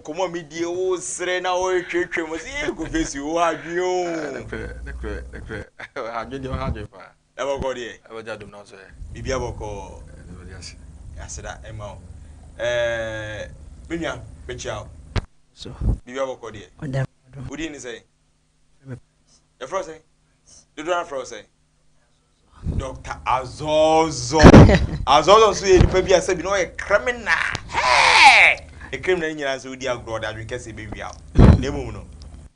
Come on, me dear, oh, Serena, or church, was here, go face you, are you? The credit. I did your 100. Ever got here? I was just not say. Maybe I will call. Yes. I said that, Emma. Minya, bitch out. So, Maybe I will call here. What did you say? The first say? The driver first say? Dr. Azozo. Azozo, so you maybe I said, you know, a criminal. Hey! A criminal in your answer with your God that we can say, baby out. Nemo,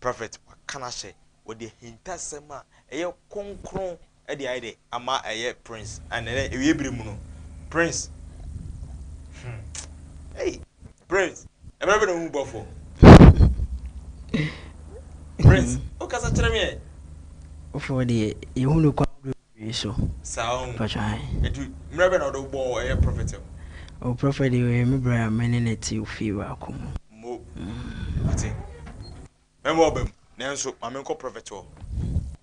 prophet, what can I say? What the hintasema, a concron, a the idea, ama a prince, and a Ibrimuno. Prince. Hey, Prince, I'm never going to move for. Prince, oh, because I tell me. For the you look so Sound. but I Never know the ball, a prophet. oh prophet you remember a minute you feel welcome. Mo, I think. Memorable, Nanso, my uncle prophet.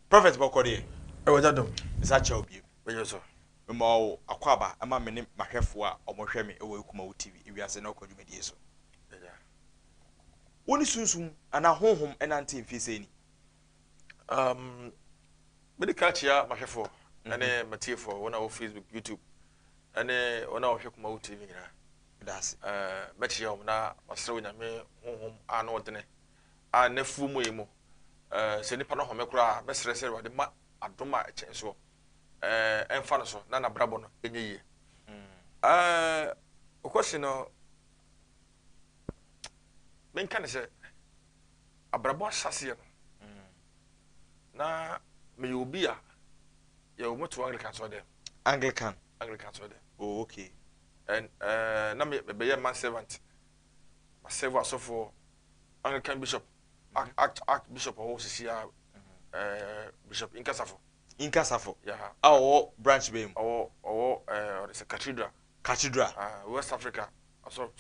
Prophet Bokodi, I was just is that your view? Where you saw? Mo, Aquaba, a man named Mahefua, or Moshemi, away Kumo TV, if you are saying no could you so. One is soon, and a home and anti if you say. But the catch here, my for and then material for one our Facebook, YouTube, and then one our Hikumo TV. That's Material now, Australia, me, home, and ordinary. And ne fu mu emu se nipa no homekura be sere sere wade ma adoma echen so emfa no so na na brabo no enye ye o question no men kan se abrabo asase no na me obi a ye o moto Anglican so dem Anglican so dem oh okay and na me be ye man servant my servant so for Anglican bishop Archbishop of Osisia, Bishop Inkasafo. Yeah. Our branch beam. Or it's a cathedral. West Africa. So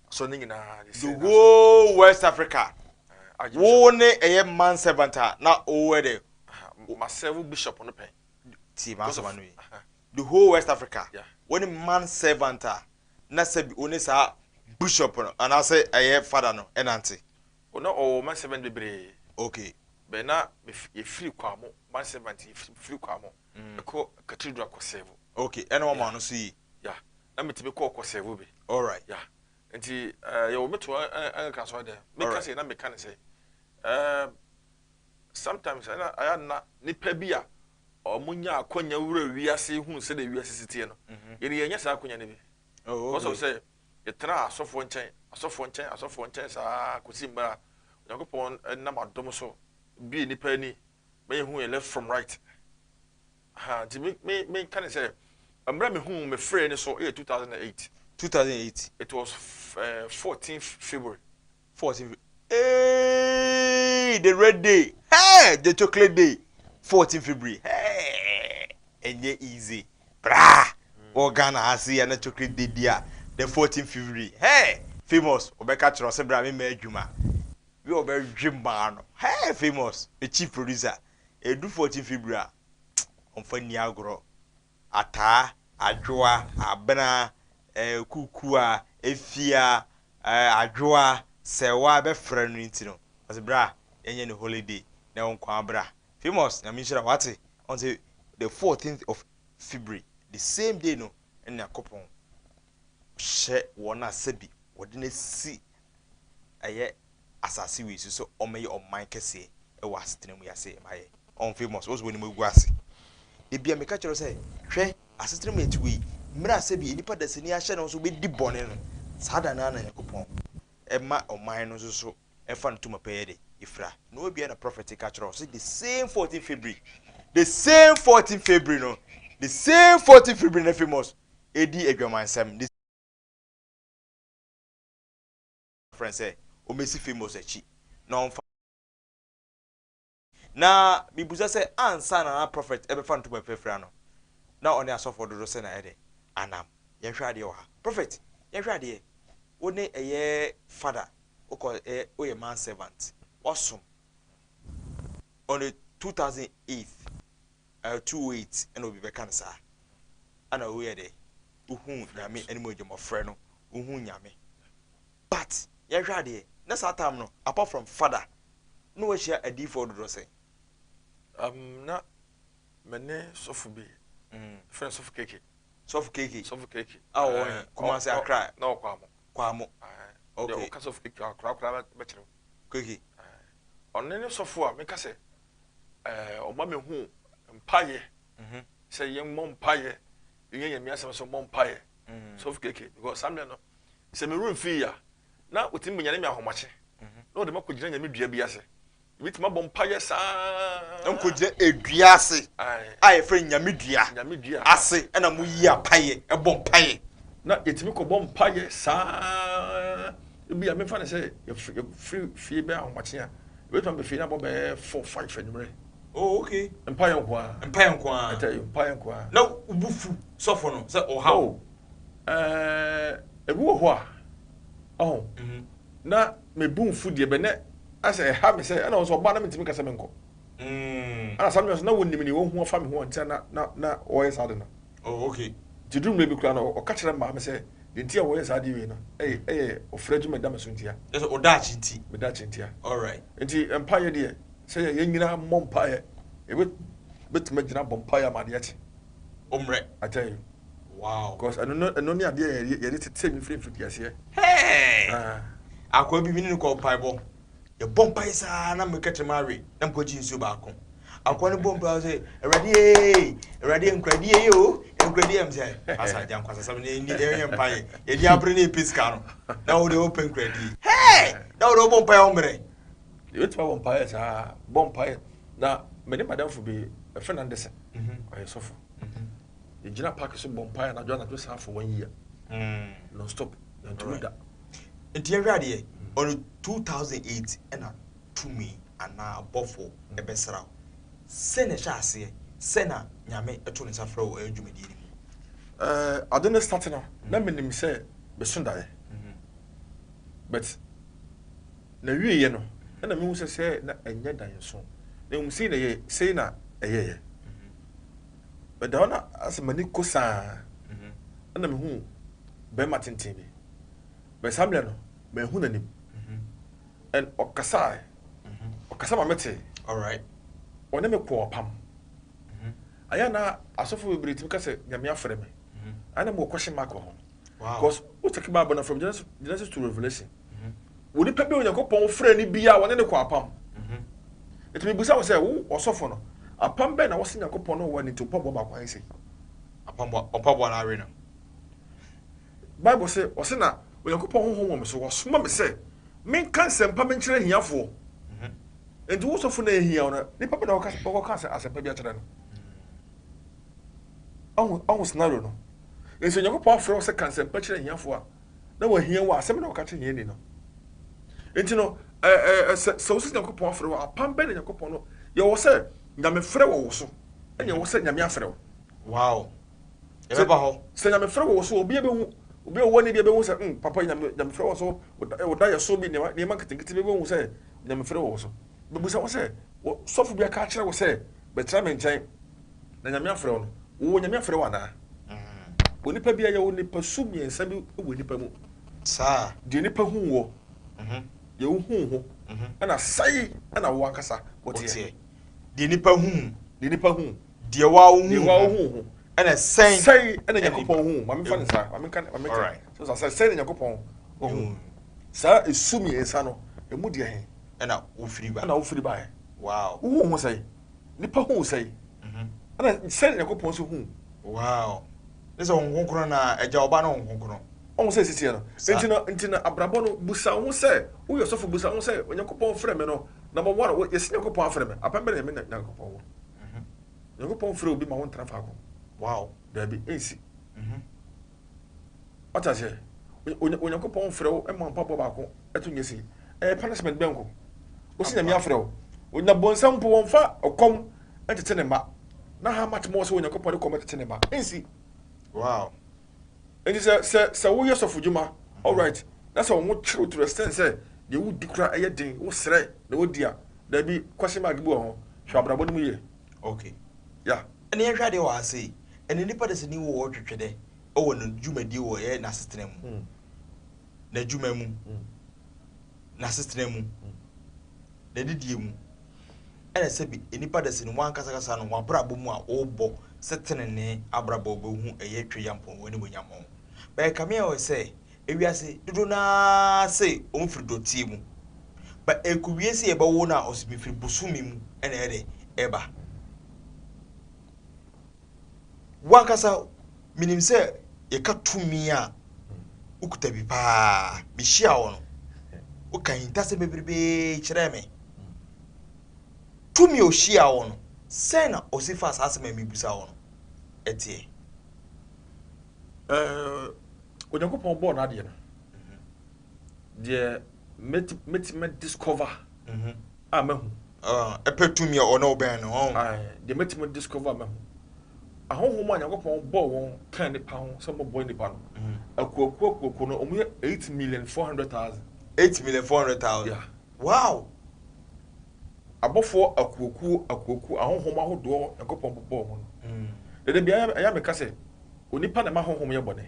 so the whole West Africa. One a man servant, not over there. My several bishop on the pen. See, the whole West Africa. Yeah. One man servant, not say only bishop, and I say a father no, and auntie. Oh no, oh man 7 debre. Okay. But now if free kwamo, man 70 free kwamo. Ko cathedral ko save. Okay. Anyone man see. Yeah. Na me tibe ko save be. All right. Yeah. Enti you me to Anglican so there. Me can say na me can say. Sometimes I na nipa bia omunya akonya wura wiase hu se de wiase sitie no. Ye yenya sa akonya ne bi. Oh. Also say you try asofo nchen sa kusimba yakopon na madom so bi nipa ni me hu left from right ha ti me can say amra me hu me free ni so 2008 it was 14th February 14th. Hey, the red day. Hey, the chocolate day. 14th February. Hey, and yeah, easy. Bra. Ghana has see and chocolate day dia. The 14th February. Hey, famous. Obeka Chirose Bra me Juma. We over dream man. Hey, famous. The chief producer. E do 14th February. On fa niagro. Ata, adwoa, abena, kukua, efia, adwoa, sewa be friend ntino. Ose bra, enye ne holiday. Na on kwa bra. Famous, na me shira wate. On say the 14th of February. The same day no, en na kopon. She wona sebi wode si aye asase we so omeye on man kese e wa setene mu yase maye on famous wo so woni mu ase e bia me ka kiro say hwe asetene mu etwi mra sebi enipa da seni ahye no so be di bone no sada na na yakopon e ma on man no so e fa ntuma peye de ifra no bia na prophetic ka kiro so the same 14 February no the same 14 February na famous edi edwamansem friend say o mesi famous achi na bibuza say ansa na prophet ebe fa ntoma pefra no na oni asofo dodo say na ede anam ye hwa de wa prophet ye hwa de oni eye father o ko o ye man servant awesome on the 2008 28 and obi be kan sa ana o ye de uhu nyame animo je mo frɛ no uhu nyame but ya hwa de na sa time no apart from father no we share a D4 do say na mene sofu bi friend sofu keke ah wo kuma say akra na kwamo okay ka sofu keke akra be kire keke onne sofu a me ka se oma me hu mpaye say yen mom mpaye yen yemi asem so mom mpaye sofu keke because samle no se me room fi ya na otim nyane me ahomache na o de makogina nyame dua bi ase bitima bom paye saa nkogina edua ase ai friend nyame dua ase na mu yi apaye e bom paye na yetimi ko bom paye saa bi ya me fa ne se free be ahomache a bitima be fi na bom be 4-5 anumre oh okay mpaye nko a na ubufu sofo no se o ha ebu ho a oh na me bumfu de be ne ase ha me say na so ba na metimi kasa me nko ana sam me so na wonni me ni wo hu fa me ho ntia na o yes ade na oh okay tidum me bi kura na o ka kire ma me say de ntia wo yes ade we na o fraju me da me so ntia yes o da chi nti me da chi ntia all right nti empire de say ye nyina mompaye e betuma gina bompaye ma de achi omre I tell you wow because I no ni ade ye de tete mi free ase hey akwa bi mini ko paibo ye bompai sa na me kete mare na mko ji nsu ba ko akwa ne bompai say erade nkradie yo nkradie am say asa jan kwasa sam ne ni e mpaye ye di abre ne piska no na wo de open nkradie hey na wo de bompai o mre ye twa bompaye sa bompaye na me ne madam fu bi Fernandez o sofo ye gina park so bompaye na jo sa for 1 year non stop and do that nti erade on 2008 and to me and na bofo e besra se ne hyase se na nyame eto ne safra o adwumadi ni adone start na menim se be sundae but na wiye no na me hu se na enye dan so na hu se na ye se na eye but da na asmani kosa na me hu be matenten bi be samle no me hu nanim and okasa ma mete all right one me ko opam aya na asofo bebritim ka se nyame afre me ana mo question mark ho wow because we take Bible from Genesis to Revelation wo ni pebe Onyankopon frɛ ni bia wone ne ko apam it me busa wo say wo osofo no apam be na wo se Onyankopon no wani to pɔbɔ ba kwan sei apam opabo na are no Bible say o se na Onyankopon honhom wo me so wo soma me say men kan sempa men kyerɛ hiafo enti wo sofo na ehia no ni papa na wo ka asempa bi a kyerɛ no ɔho scenario no enti Onyankopon afrɛ wo se kan sempa kyerɛ hiafo a na wo hia wo asɛm na wo ka kyerɛ hia ni no enti no so wo Onyankopon afrɛ wo apam bɛ na Onyankopon no ye wo se nyame frɛ wo so ɛnyɛ wo se nyame afrɛ wo wow e ba ho se nyame frɛ wo so obi woni bi be hu se papa nyame frɛ wo so wo da ye so bi ne ma ketekete be hu se nyame frɛ wo so be busa wo se sofo bi aka kyerɛ wo se be tra me nkyɛn na nyame afrɛ wo no wo nyame afrɛ wo na onipa bi aye wo nipa su miensa bi wo nipa mu sa de nipa hu wo ye hu ho ana sai ana wo akasa wo tie de nipa hu de wa hu ana sai ana Yakopon hu ma me fa ne sa ma me kan so sa sai na Yakopon hu sa esu miensa no emu de he ana wo firi ba wow hu sai nipa hu sai ana sai na Yakopon so hu wow nso honkonkro na agya oba na honkonkro on say sisi no enti na abrabo no busa ho say wo yosofo busa ho say Onyankopon frɛ me no number 1 yes Onyankopon frɛ me apambe na me na Onyankopon wo Onyankopon frɛ obi ma won tra fa ko wow da bi ensi ota se Onyankopon frɛ wo e mo mpabo ba ko eto nyesi punishment benko wo si na me afrɛ wo onya bonsam po won fa okom entete ne ma na ha much more so Onyankopon ko metete ne ma ensi wow and say wo Yosef Juma all right that's how wo true to extent say they would declare ayedin wo sere na wo dia da bi question mark bi wo ho hwabrabo no mu ye okay yeah ene ye hwade wa say ene nipa de se ni wo twetwede o wo no dwumadi wo ye na setena mu na dwuma mu na sistina mu na didie mu ɛna sɛ bi enipa da sɛ no wan kasa kasa no wabrabɔ mu a ɔbɔ setene ne abrabɔ bɛhu ɛyɛ twe yampɔn wani mo nyamɔ bɛyɛ kamea wɔ sɛ ewiase dodo na sɛ ɔmfiri dɔtie mu ba ekuwie sɛ yɛbɛwo na ɔsɛmifiri busumi mu ɛna ɛde ɛba wankasa minim sɛ yɛka tumi a ukuta bi paa bihia wɔ no woka hintasɛ bebrebe kyerɛ me tumi ohia wɔ no sɛ na ɔsifa asase ma mibusa wɔ no ɛteɛ onyankopɔn bɔɔ no adeɛ no deɛ mɛtumi discover a mahu ɛpɛ tumi a ɔne wobɛn no deɛ mɛtumi discover mahu ahohom a nyankopɔn bɔɔ wɔn kan nipa ho sɛ mɔbɔ nipa no akuakuo no ɔmo yɛ 8,400,000 8,400,000 yeah. Wow abɔfoɔ akuakuo ahohom ahodoɔ nyankopɔn bɔɔ wɔn no dede bia ɛyɛ meka sɛ onipa na ma ahohom yɛ bɔne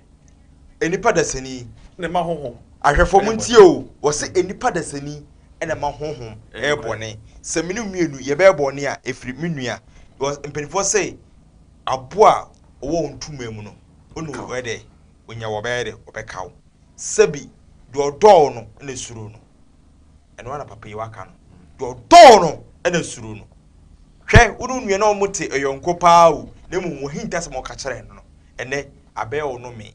enipa dasani na ma ahohom ahwɛfo mu ntie o wɔsɛ enipa dasani ɛna ma ahohom ɛyɛ bɔne sɛ mene mmienu yɛbɛyɛ bɔne a ɛfiri me nua mpanimfoɔ sɛ aboa ɔwɔ ntuma mu no ono ɛdɛ onya wɔbɛyɛ dɛ ɔbɛkaw sɛbi deɛ ɔdɔɔ no ɛna suro no ɛno ana papa yi waka no deɛ ɔdɔɔ no ɛna suro no hwɛ wo no nua na ɔmo te ɛyɔnko paa o na mmom wɔhinta sɛ ma ɔka kyerɛ no ɛnɛ abɛyɛ wo no me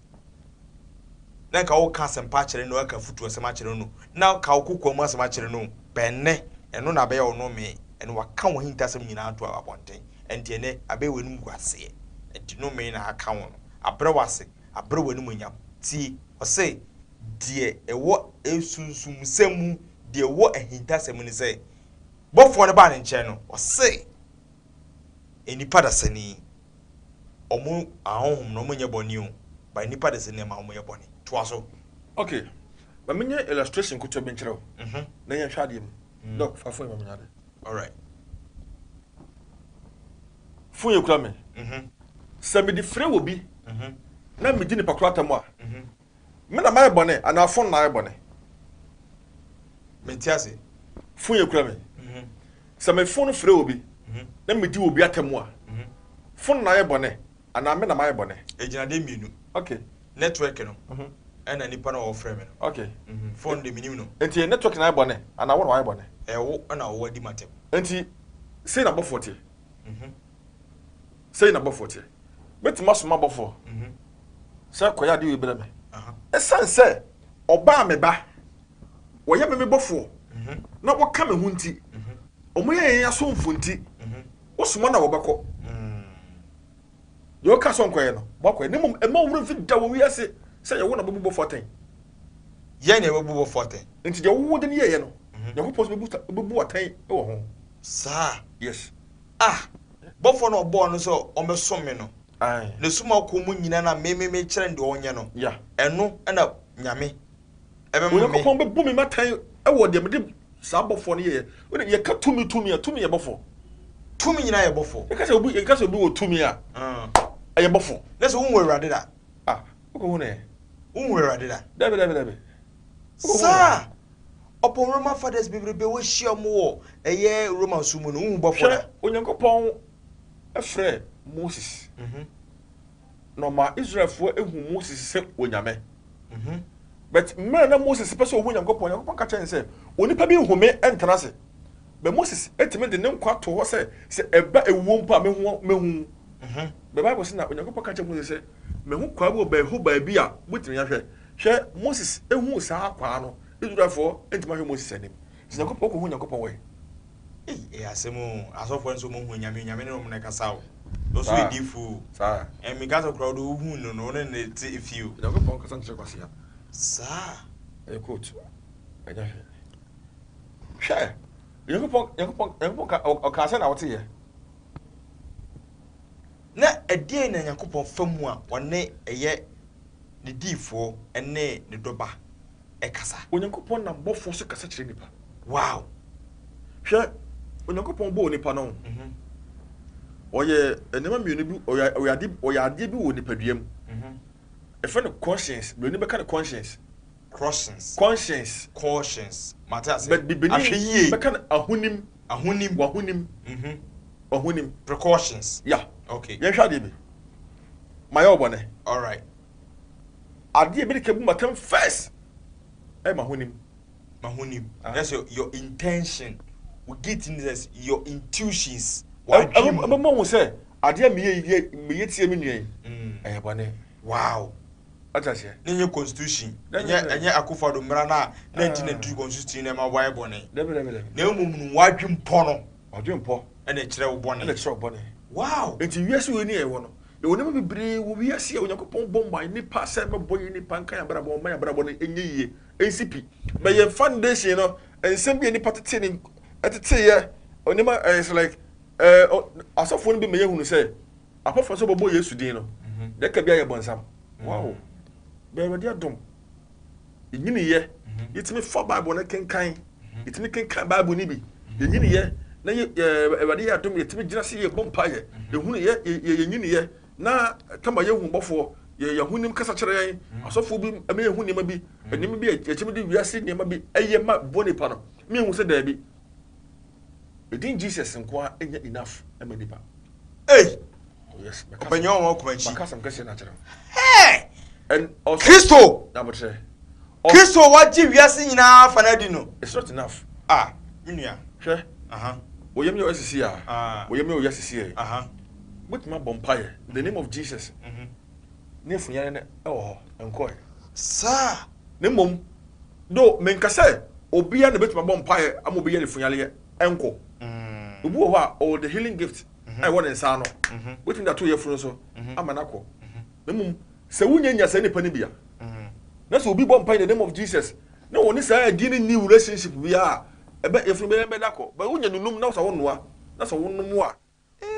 na nka wo ka asɛmpa kyerɛ no aka futu asɛm akyerɛ no na ka wo kokɔ mu asɛm akyerɛ no bɛnɛ ɛno na abɛyɛ wo no me ɛno waka wɔhinta sɛm nyinaa to abɔnten ɛnti ɛnɛ abɛyɛ w'anim gu aseɛ ɛnti no me na aka wo no abrɛ wase abrɛ w'anim nyam tie ɔsɛ deɛ ɛwɔ esunsum sɛmu deɛ ɛwɔ ahinta sɛm ne sɛ bɔfoɔ no ba ne nkyɛn no ɔsɛ enipa da sani ɔmo ahohom no ɔmo nyɛ bɔne o ba enipa da sani ma ɔmo yɛ bɔne toa so okay ba menye illustration kuto bi nkyerɛw na yɛ hwɛ adeɛ mu doc fa fo ma nyade all right fo yɛ kura me sɛ me di frɛ wo bi na me di ne pakura tam a me na mayɛ bɔne ana fo na yɛ bɔne me tiase fo yɛ kura me sɛ me fo no frɛ wo bi na me di wo bi atam a fo na yɛ bɔne ana me na mayɛ bɔne ejinade mienu okay network no ɛna nipa na ɔfrɛ me no okay phone de minim no enti network na yɛ bɔne ana wo na yɛ bɔne ɛwo ɛna wo adi matem enti sei na bɔfo tie sei na bɔfo tie betima soma bɔfo sɛ kɔyɛ ade webere me ɛsan sɛ ɔbaa me ba wɔyɛ me bɔfo na wɔka me ho nti ɔmo yɛ yɛn asomfo nti wosoma na wɔbɛkɔ yɛ ɔka sɔ nkɔyɛ no bɔkɔyɛ ne mom ɛma wɔn fi da wɔ wiase sɛ yɛwo na bɛbɔ 14 yɛn na bɛbɔ 14 nti deɛ wɔwɔ de ne yɛyɛ no Nyankopɔn bɛbu atan wɔ ho saa yes bɔfo no ɔbɔ no so ɔmɛsom me no ai ne suma kɔ mu nyina na me kyerɛ de ɔnyɛ no ya ɛno ɛna nyame ɛbɛma me Nyankopɔn bɛbu me matan wɔ deɛ mede saa bɔfo no yɛyɛ wode yɛka tumi yɛ bɔfo tumi nyina yɛ bɔfo yɛka sɛ obi wɔ tumi a ɛyɛ bɔfo na sɛ wo awurade da wokɔhu ne wo awurade da dabi saa ɔpɔ Roman fathers bebrebe wo hyia mo wɔ ɛyɛ Roman so mu no wo bɔfo da Onyankopɔn ɛfrɛ Moses na ɔma Israelfoɔ ehu Moses sɛ onyame but mmerɛ na Moses pɛ sɛ ɔhu Onyankopɔn ka kyɛn sɛ onipa bi nhome ɛntena ase but Moses ɛtumi de ne nkwa to hɔ sɛ ɛba ewuo mpo a mehu the Bible sɛ na Onyankopɔn ka kyɛn Moses sɛ mehu kwa bi wɔ baahu baabi a mutumi ahwɛ hwɛ Moses ehu saa kwa no Israelfoɔ ɛntumi ahwɛ Moses anim sɛ Onyankopɔn kɔ hu Onyankopɔn wɔ asɛm asɔfoɔ nso mo hu nyame ne ɔmo na kasa wo so di fu saa mi kasa crowd wo hu no ne te feel Onyankopɔn kasa nkyerɛ kwase ya saa quote ɛnya hwɛ Onyankopɔn ɔka sɛ na wɔte yɛ na ɛdeɛ na Nyankopɔn fa mu a ɔne ɛyɛ ne diifoɔ ɛne ne dɔba ɛkasa Onyankopɔn na bɔfoɔ so kasa kyerɛ nipa wow hwɛ Onyankopɔn bɔ nipa no ɔyɛ enema mmienu bi ɔyɛ adeɛ bi wɔ nipadua mu ɛfɛ no conscience bɛni bɛka no conscience Conscience. Matters. But be can ahunim. Precautions. Yeah. Okay. Yeah, shall be. My own. All right. Adi be kebu matem first. Mahunim. That's your intention. We get in this your intuitions. Mama say adi me ye tie me nua. Bone. Wow. Atase. Nenye constitution. Enye Akufo-Addo mmara na 1992 constitution na ma why bone. Debe. Na emum wadwempo no. Wadwempo. Na kire wo bone. Wow. Enti wiase we ni e wo no. E wonam bebre wo wiase e Onyankopon bomba ni pa se meboye ni pa nkan abra bo man abra bo no enye yie. NCP. But your foundation no ensem bi ni patete ni etete ye. Onima it's like asofo no bi meye hunu say apofo so bobo Yesu din no. De ka bia ye bonsam. Wow. Be we dia dom. Enyini ye. Yetimi for Bible na kenkan. Yetimi kenkan Bible ni bi. Enyini ye. Na ye ewade ya dom yetimi gina se ye bompa ye. Ehunu ye enyini ye. Na kama ye hu bofo ye hunim kasa kire yan asofo bi ame ye hunim bi enim bi yetimi di wiase nema bi eye ma bonipa no me hu se da bi edin Jesus nko a enya enough ema nipa Hey. Yes, Obanyo won kuma chi. Makasam kase na kire. Hey. And also Christo. Abotre. Christo waji wiase nyina fanadi no. It's not enough. Minua. Hwe. Oyem yo asisi a. Oyem yo asisi e. But my bompaye in the name of Jesus. Nefu yane ewo ho enkoy. Sir. Ne mom do menkase obi ya ne betima bompaye amobi ya ne funyale enko. Obi wo ho all the healing gift. I want nsa no. Wetin da to ye furu so amanako. Ne mom se wunya se ne pani bia. Na so obi bompaye in the name of Jesus. Na woni say adi ni new relationship bia ebe efuru be dako. Ba wunya nunum na so wonnoa. Na so wonnomu a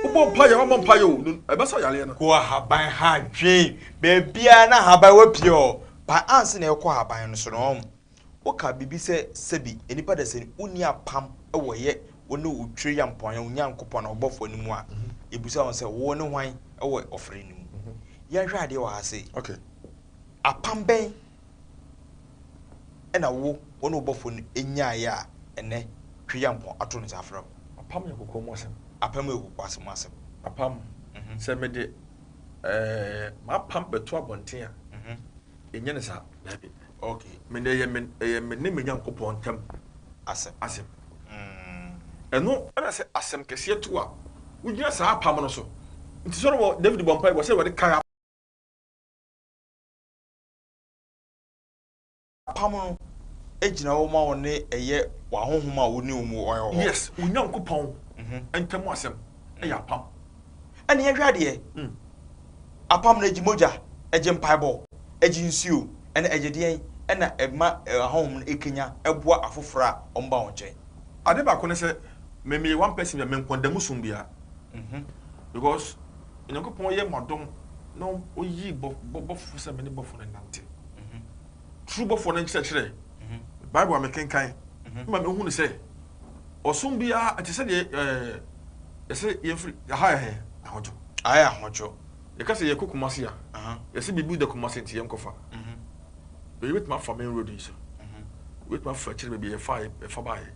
Ubompaye wampaye o ebesa yale no ko haban ha dwen bebia na haban wapio pa anse na ekọ haban no so no o ka bibi se sebi enipa da se uni apam ewoye woni otwe yampon ya onyankopon na obofo ni mu a ebusa won se wo ne hwan ewo ofre ni mu ya hwa ade wa ase okay apam ben ena wo woni obofo ni enya ya ene twe yampon ato no safra apam ya kokko mo asem apam ekuko asem apam se me de ma pam beto abonten a enye ne sa okay me ne me nyankopon tam asem eno ana se asem kese to a wugina sa apam no so nti so no David Bompai wo se wo de kai apam no ejina wo ma wo ne eye wa honhoma wo ni wo mu oyo yes nyankopon entamu asem eya apam ene ye hwade apam na ejimoja eje mpaibo eje nsuo ene ejede ena ema ahom ekenya eboa afofora omba wonche ade ba ko ne se me one person me nkondamu sumbia because nyankopon ye modom no oyi bofo se me ne bofo ne nante true bofo ne kire Bible amekenkan ma me hu ne se osumbia ate se de yese ye free ahojo ahojo ye kase ye kokumase a yese bibi de kumase nti ye nkofa wit ma fa main road iso wit ma fa chire be ye fa ba ye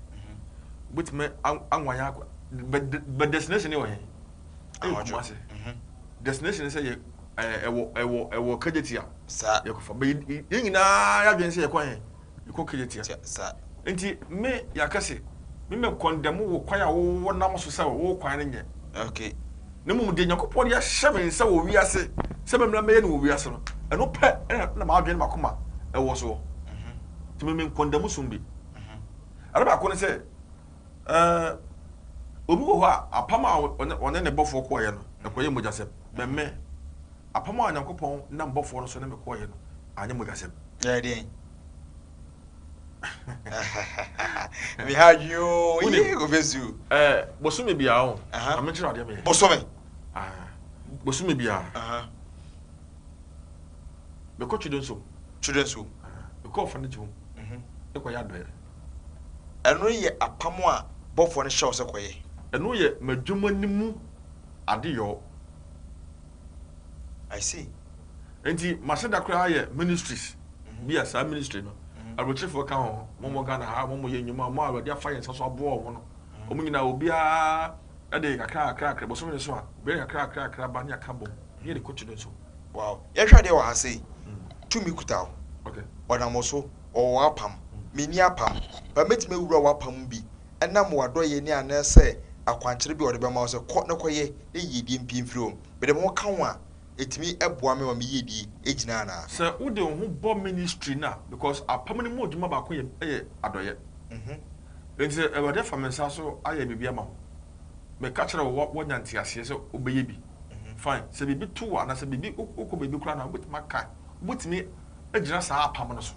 wit me anwanya but destination ni wo he ahojo destination say ye ewo kajetia sa ye kofa be ye nyina ya dwen say ye kwan ye ko kajetia sa nti me ya kase me condemn wo kwan a wo nam so say wo kwan ne nye okay ne mum de Nyankopon ya hyeme nsa wo wiase se bemla me ne wo wiase no eno pe na ma adwen makoma e wo so ti me condemn sumbi araba ko ne se obi wo ho a apam a one ne bofo ko ye no e ko ye mojasem be me apam a Nyankopon na bofo no so ne me ko ye no anye mojasem ya dey we had you go bezu bosume bia o amechira ade me bosume bosume bia be ko chudon so be ko fa ne jiwo e ko ya do eno ye apam a bofo ne hye o se koye eno ye madwuma nimu ade yo I see enti maseda kra ye ministries bia sa ministry no abuchefo ka ho mo Ghana ha mo ye nyuma mo already afa yen so abo mo no omo nyina obia ade kakra bo so me so a be kakra ba ne aka bom ye de coach do so wow ye hwa de wa ase tumi kutaw okay onamoso o apam meni apam ba metime wura wa apam bi enam wadoye ni anese akwankyere bi ode be ma so ko ne koye e yedie mpimfiri om be de mo ka ho a etimi eboa me ma me yedie ejina na se wo de ho bo ministry na because apam ni mo oduma ba ko ye adoye nti e wade fa mensa so aye bibia ma me ka kire wo nyanti ase so obeye bi fine se bibi to ana se bibi ukọ bibi kura na obetima ka obetimi ejina sa apam no so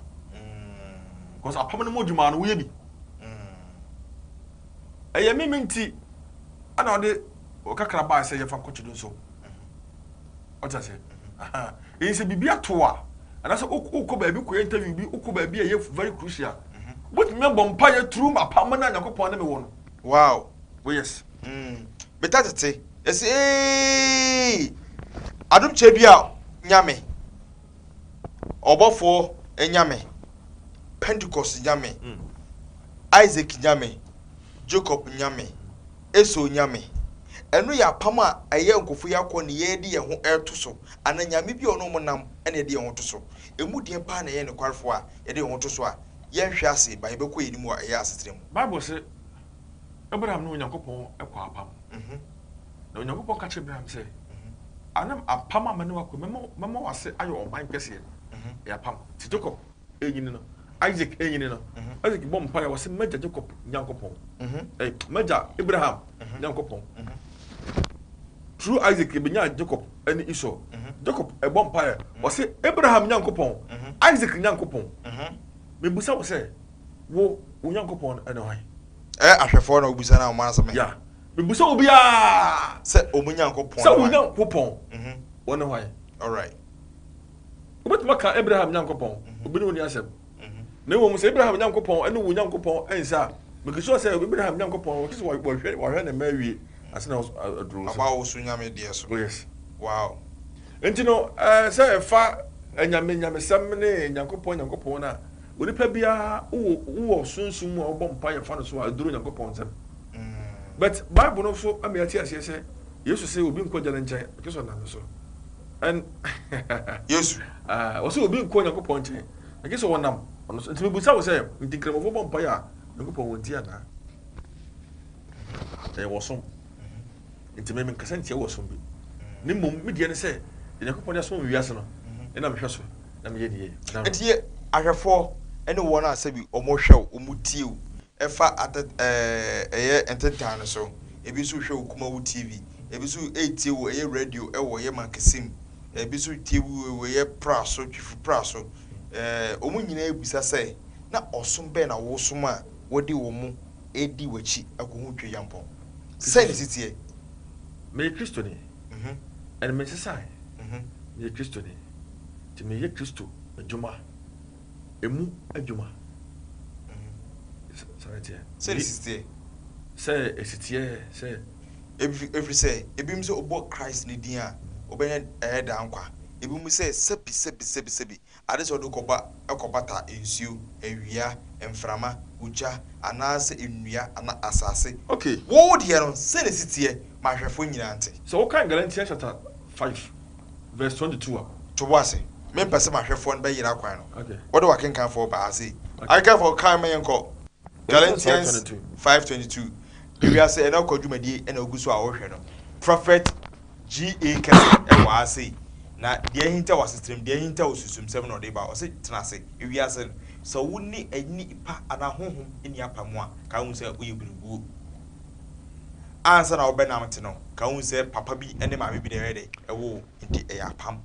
because apam ni mo oduma no wo ye bi eye miminti ana ode o kakra ba se ye fa kochido so o ta se aha yin se bibia to a ana se ukọ ba bi ko interview bi ukọ ba bi ye very crucial but me bompa ye true apam na yakopon na me wo no wow oh yes betatete ese adum che bia nyame obofo enyame Pentecost nyame Isaac nyame Jacob nyame Eso nyame enu ya pam a eye nkofo yakọ ne ye de ye ho eto so ana nyame bi ono mo nam ene de ye ho to so emu de pa na ye ne kwarfo a ye de ye ho to so a ye hwe ase ba ye bekọ ye ni mu a ye asetrem Bible say Abraham no Yakopon ekọ apam na Yakopon ka che Abraham say anam apam amane wako memo wase ayo oman kese ya apam ti Jacob enyini no Isaac enyini no Isaac bom pa ya wase meja Jacob Yakopon meja Abraham Yakopon through Isaac benya Jacob and Esau Jacob e bom pa ya wase Abraham Yakopon Isaac Yakopon me busa wase wo Yakopon ene hwan ahwefo na obusa na omana sama ya me busa obia se omunyankopon se Yakopon wona hwan all right obetima ka Abraham Yakopon obi no ni asem na wo mu se Abraham Yakopon ene wo Yakopon ensa me kiso se Abraham Yakopon wo kiso wo hwe na mawie asena aduru aba wo so nyame de so yes wow enti no se fa nyame sam ne Yakopon na onipa bia wo sunsun mu obom pa ye fa no so aduru Yakopon sam but Bible no so am yati ase se Yesu se obi nko jana nchen kiso na so and Yesu wo se obi nko Yakopon nchen kiso wonam ono so ntimi busa wo se ntinkremofo bom pa ya Yakopon wonti ana wo so ntimi men kasante wo so bi ni mom me de ne se Yakopon ya so wiase no ina me hwe so na me ye die etie ahwefo ene wo na asabi omohwew omutie efa eye entertain so ebi so hwe okuma wo TV ebi so etie wo eye radio ewo ye mankesim ebi so tie wo ye praso twifu praso omu nyina ebusa sai na osum be na wo sum a wodi wo mu edi wachi akohu twe yampon sai ne sitie me Kristo ni en me sai me Kristo ni ti me ye Kristo adwuma emu adwuma sai ne sitie say esitie say every say ebim so obo Christ ni din a obenya da nkwa ebim say sebi ade so do koba ta ensuo ewia emframa uja anase ennua ana asase okay wo de no sai ne sitie mahwefo nyina ante so what kind Galatians chapter 5 verse 22 to wase me pese mahwefo no be yira kwan no okay what do I can for ba ase I can for kan me enko Galatians 5:22 we are say na kwadwumadi na oguso a wo hwe no prophet GA Kese e wa ase na de hinta wasetrem de hinta osusum sem no de ba o se tena ase we are say so woni ani ipa ana honhom eni apamu a ka hu se oyeburugu ansa na obenam te no ka hu se papa bi ene maame bi de rede e wo nti e yapam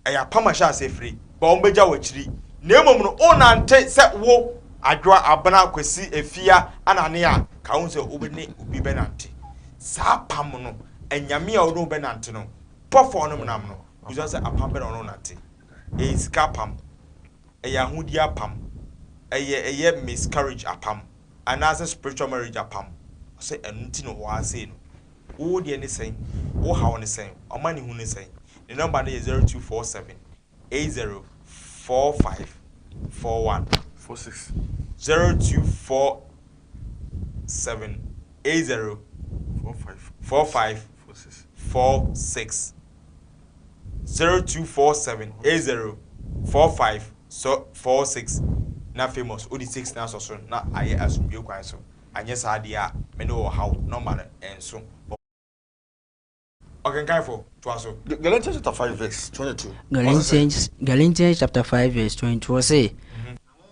a sha se free ba on beja wachiri na emom no onante se wo adwa abana kwesi efia anane a ka hu se obene obi benante sa pam no enyame a wo benante no pofo no nam no uzo se apam be no nante e ska pam e ya hudi apam eye miscarriage apam another spiritual marriage apam say enunti no wa say no wo de ne sen wo ha woni sen o mani hu ne sen the number is 0247 8045 41 46 0247 80 45 45 46 46 0247 80 45 46 na famous odi 6 na so na aye asumdwe kwan so anye saade a me no how normal enso okay kai for to aso Galatians chapter 5 verse 22 Galatians chapter 5 verse 22 say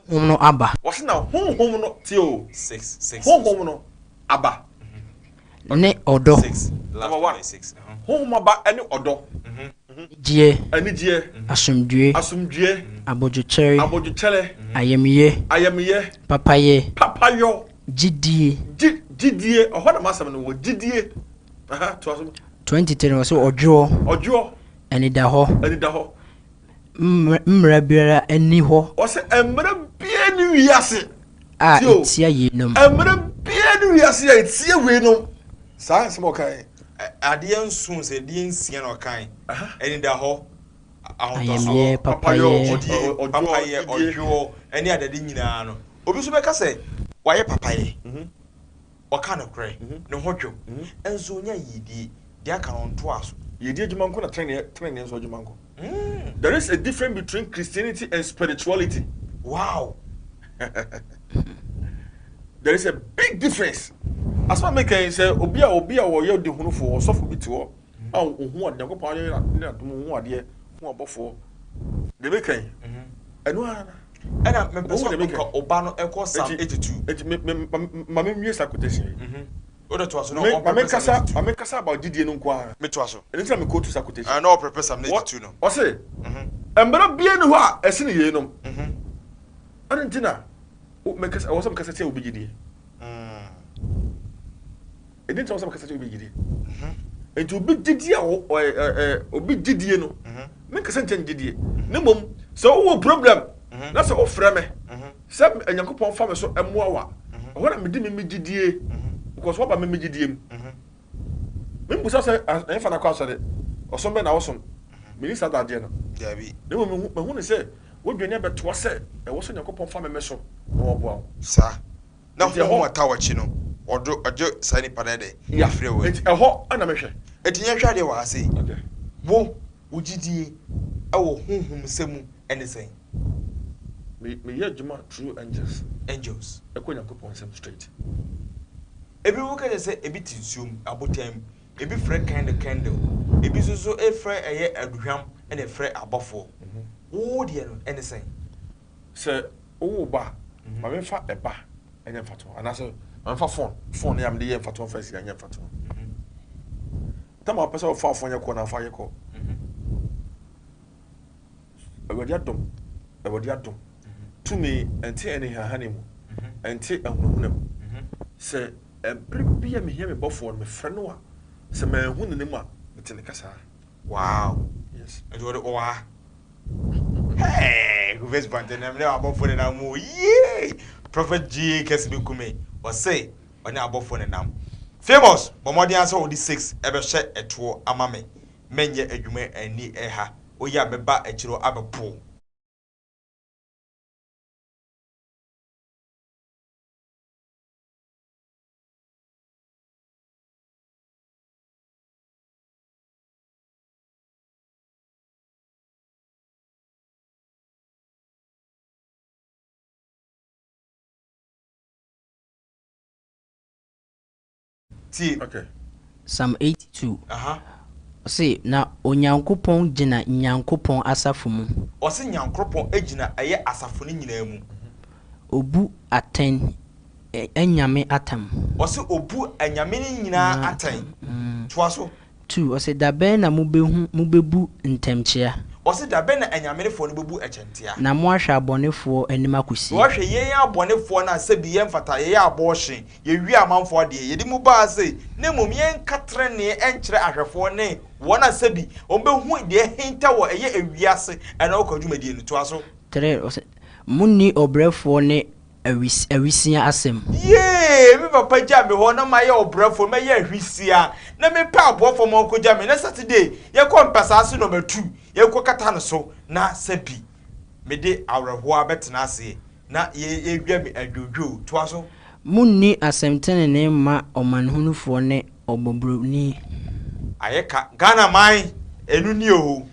no aba what's now home no tio 6 home no aba ne odo 6 number 1 6 home aba any odo die ani die asomdwe abodwochere ayemiye papayo gidie oho na masam no gidie aha to aso 23 was ojo eni da ho mmra biara eni ho o se mmra bia ni wiase a etia yenum mmra bia ni wiase a etia wenum saa nsem okai ade nsun se de nsia na okai eni da ho ahontoso papaye ojo eni adade nyina no obi so beka se waye papaye oka no kre ne hodwo enso nya yidie dia ka on to aso yidie djumanko na train enso djumanko there is a difference between Christianity and spirituality. Wow. There is a big difference. As what make say obia wo ye de hunu fo so fo bitiwo a ohun ade ko pa ye na dum hu ade hu obofo de make enu ana me person ko oba no e ko Psalm 82 ma me nwie sakotation odo to aso no ma me kasa about didie no nko a me to aso anytime me go to sakotation no prepare Psalm 82 no o say embra bie ni ho a ese ne ye no anentina o me kasa o so me kasa tie obi gidie edin so me kasa tie obi gidie enti obi gidie a obi gidie no me kasa nchen gidie ne mom so wo problem na so o frɛ me se enyankopɔn fa me so emoa wa ho na me di me gidie because what about me gidie me mbusa se en fa na kwa so de oso be na wosom minister da de no ya bi ne mom me hu ne se wodwani abeto se e wo so nyankopɔn fa me so no oboa sa na ho wata wachi no odo sani padade ya frɛ wo enti ho ana me hwɛ enti nya hwade wa ase okay wo ugidie awo honhom semu ene sen me ye adwuma true angels ekɔ nyankopɔn sem straight ebi wo ka say ebi tinsuom abotam ebi frɛ candle ebi so e frɛ eye aduhwam ene frɛ abɔfo wo de no ene sen sɛ wo ba ma me fa eba enye fato ana sɛ ma fa phone ya me de ye fato first ya nye fato tama pesa fa phone ye ko na fa ye ko awadi adom to me enti ene ha hanemu enti ahunhunam sɛ bia me hear me bɔfo me frɛ no a sɛ ma hu ne mu a metene kasa wow yes and what wa hey go vest bantam na abɔfo ne nam ye prophet G kesi bi kume o say oni abɔfo ne nam famous bomodi answer odi 6 ebe hye eto ama me menye adwuma ani eha oyi abeba akiro abepo okay Psalm 82 say na onyankopon gina nyankopon asafo mu o se nyankopon agina eye asafo ne nyina mu obu aten enyame atam o se obu enyame ne nyina aten toaso 2 o se dabe na mubebu ntemchia o se dabe na enyamerefo no bebu echentia na mo ahwe abonefo anim akosi wo hwe yen abonefo na asabi yen fata ye aboshe ye wi amanfo de ye di mu ba se na mom yen katre ne enkyere ahwefo ne wona asabi obehu de hinta wo eye ewiase ana okwadwumadi no toaso 3 o se munni obrefo ne awisia asem mi papa ja me ho na maye obrafo me ye ahwisia na me pa abofo mo ko ja me na Saturday ye ko mpasa ase no matu ye ko kata no so na sabi mede awrehoa betena ase na ye edwa me adwodwo to aso munni asɛmtene ne ma ɔmanhunufoɔ ne ɔbɔbroni ayeka Ghana man enu ni o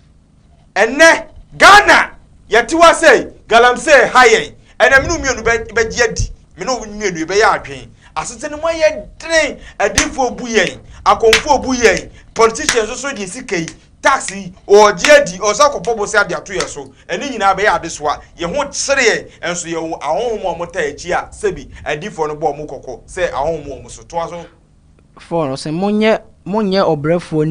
enne Ghana yetiwa say galamsey hayen ena menu mienu be giadi menu mienu be ya adwen asete ne moye dren adifo bu yen akonfo bu yen politicians so de sikai taxi o giadi o sakopo bo se ade ato yeso ene nyina be ya adesoa ye ho kyere enso ye ahonhom mo ta achi a sebi adifo no bo mo kokko se ahonhom mo so to aso for no se monye obrɛfoɔ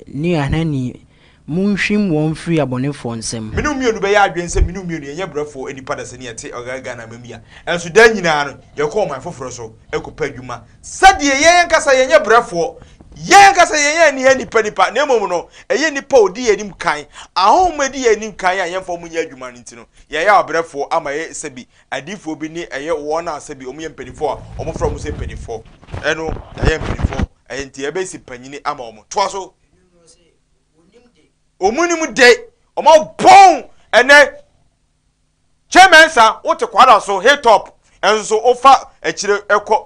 ni ahanani munhwim wɔn firi abɔnefoɔ nsɛm menu mienu be ya adwen se menu mienu yenye brɛfo enipa da se ne yete Ghana mamia enso da nyina no ye kɔ man foforo so ekopa adwuma sade yen kasa yenye brɛfo yen kasa yenye ni nipa na emom no eye nipa odi yenim kan ahomadi yenim kan a yemfo munya adwuma no ntino ye ya brɛfo ama ye sebi adifo bi ni eye wo na sebi omuye mpanifo a omofro mu se mpanifo eno ye mpanifo eye nti ebe si panyini ama omo to aso omunim de omo bon ene chemensa wote kwada so hit up enso ofa ekire ekọ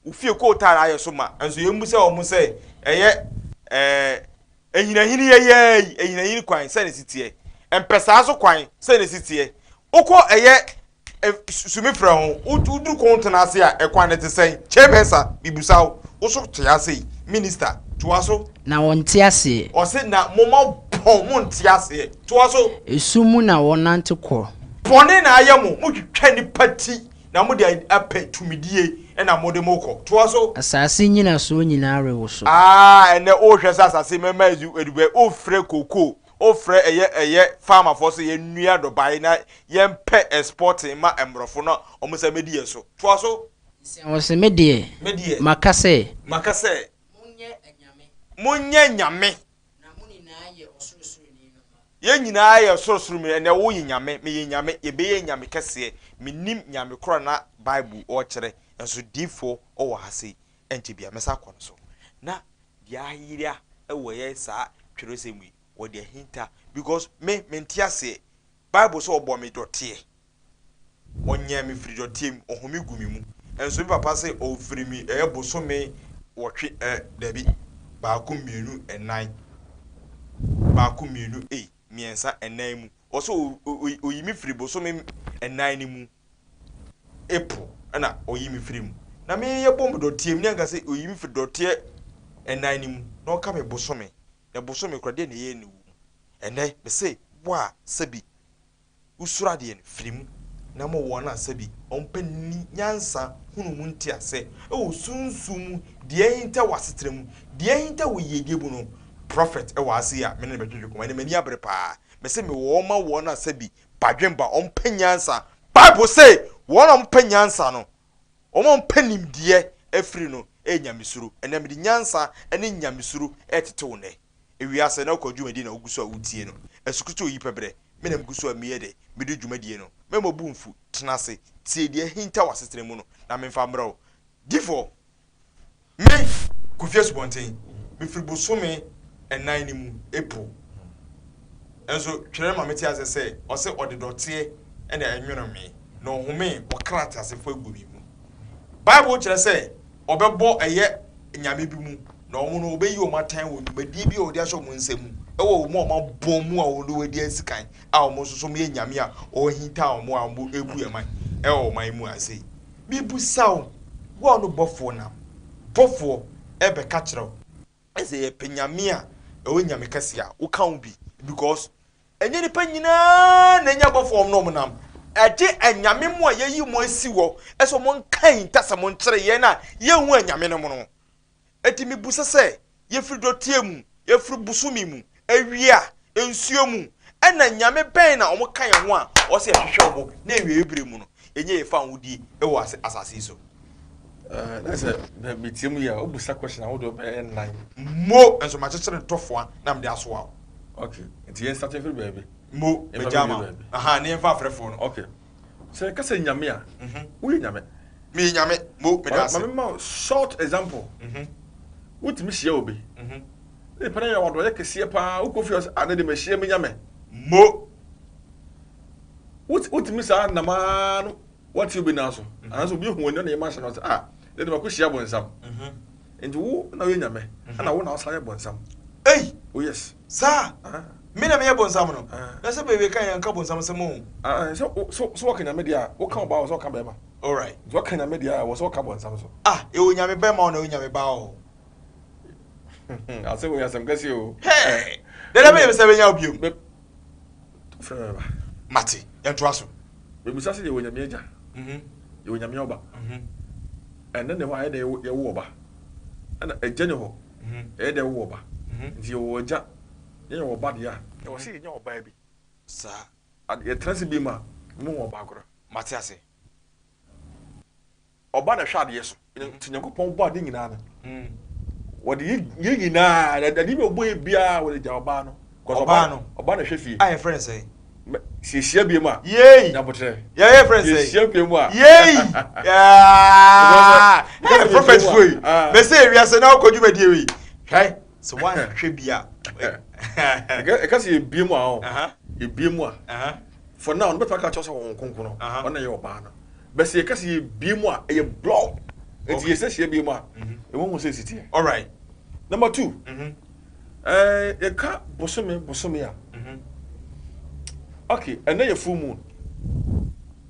ufie ko tara aye so ma enso yemu se omo se eye enyinahini ye enyinahini kwan se ne sitie empesa so kwan se ne sitie okọ eye sumifra ho uduru kontena ase a ekwan ne te sen chemensa bibusaw wo so te ase minister to aso na wɔnte ase o se na moma bon monte ase to aso esumu na wɔnante kɔ bone na ayemo mutwitwa ni pati na mo de apɛ tumidie na mo de mokɔ to aso asase nyina so nyina rewo so ene o hwɛ asase mema edube o frɛ koko o frɛ eye farmer for so ye nua do bai na ye mpɛ export ma emrofo no o mo se medi yeso to aso wo se medie makase munye nyame na muni na ye osorosoro ni no ye nyina ye osorosoro me ene wo nyame me ye nyame ye be ye nyame kese minim nyame kro na bible o kire enso difo o wo hase enti bia mesa kono so na dia yiria e wo ye sa twerosemu wo de hinta because me ntiase bible so obo me dotie onye me firi dotie ohumi gumi mu enso bi papa se o firi mi e boso me wo twe dabi baako mienu enan baako mienu miensa enan mu oso oyimi firi boso me enan ni mu epo na oyimi firi mu na me ye bom dotie mi nka se oyimi firi dotie enan ni mu na o ka me boso me na boso me krade na ye ni wu ene me se wa sabi usura de en firi mu na mo wona sabi ompani nyansa hunu mu ntiase o sunsum de hinta wasetrem de hinta wo yedie bu no prophet e wase a me ne betwetwe ko mani abre pa me se me wo ma wona sabi badwemba ompanyansa bible say wona ompanyansa no ompannim de afiri no enyamesuru ene me de nyansa ene nyamesuru etetewo ne ewiase na kwadwumadi na oguso a wutie no esukuto yi pebre me na mguso a miyede me de dwumadie no me mo bumfu tenase tie de hinta wasetrem no na me mfa mbrawo difo me kufie subonten me fribo some enan ni mu epo enso twere ma meti ase se o se odedote e na enwono me na ohome okrata ase fo agu mi mu bible kire se obebo eye nyame bi mu na omo no obeyi o matan wo dwumadi bi o de aso mu nsemu e wo mo ma bom mu a wo do wadi asikan a omo soso me nyame a o hinta omo a mo ebu e man e o man mu ase bi bu saw wo no bofo na bofo ebe ka kire ese ye penyame a e wo nyame kase a wo kan bi because enye ni panyina na nya bofo no mo nam eje enyame mu a yeyi mo asi wo eso mo nkan tasa mo nkire ye na ye hu enyame no mo no eti mi busa se ye firi dotie mu ye firi busumi mu awia ensuo mu ena nyame ben na omo kan ho a o se hwehwe omo na ewie ebire mu no enye ye fa wudi e wo asase so that's a bitimu ya obusa question a wo do be nine mo enso ma chechere tofoa na me de aso a okay enti yen start every baby mo be jama aha ne fa frefo no okay so ka se nyame a wo nyame me nyame mo me da ase ma short example what me share obi e pana ya wodo ya kese pa wo kofi ane de me share me nyame mo What miss a na man what you be now so and so be hu no na imagine no they ma ko hia bonsam enti wo na we nyame na wo na asaya bonsam Hey, oh yes sir. Me na me bonsam no. Na say be kan yan ka bonsam se mo. So what can nyame dia wo kan ba wo so kan ba ma All right. what can nyame dia wo so kan bonsam so E wo nyame be ma o na wo nyame ba o. I say we have some guys you Hey. Then me say be nya obiom. Forever. Mate, yan to aso. We must say you nyame eja you nyame oba and then the why they you oba and a general e dey wo oba nti you oja you oba dia e wo say you oba bi Sir. e trans bi ma mu oba agoro Mate ase. oba na hwa de so nti Nyankopon bo ade nyina na wo de ye nyina da di bi obo e bia wo de ja oba no cause oba na hwe fie I friend say. Shia bi ma Yay. na botre Yeah, friend say. Shia bi ma Yay! Yeah! Yeah, Prophet yeah. foi. Me say we are say now koju medie we. Kai, so one hwe bia. e ka se bi mu a o e bi mu a for now no better catch us on konkono on na ye oba no but say e ka se bi mu a e blood enti ye say shia bi mu a e won say city All right. number 2 e ka bosome a okay and then your full moon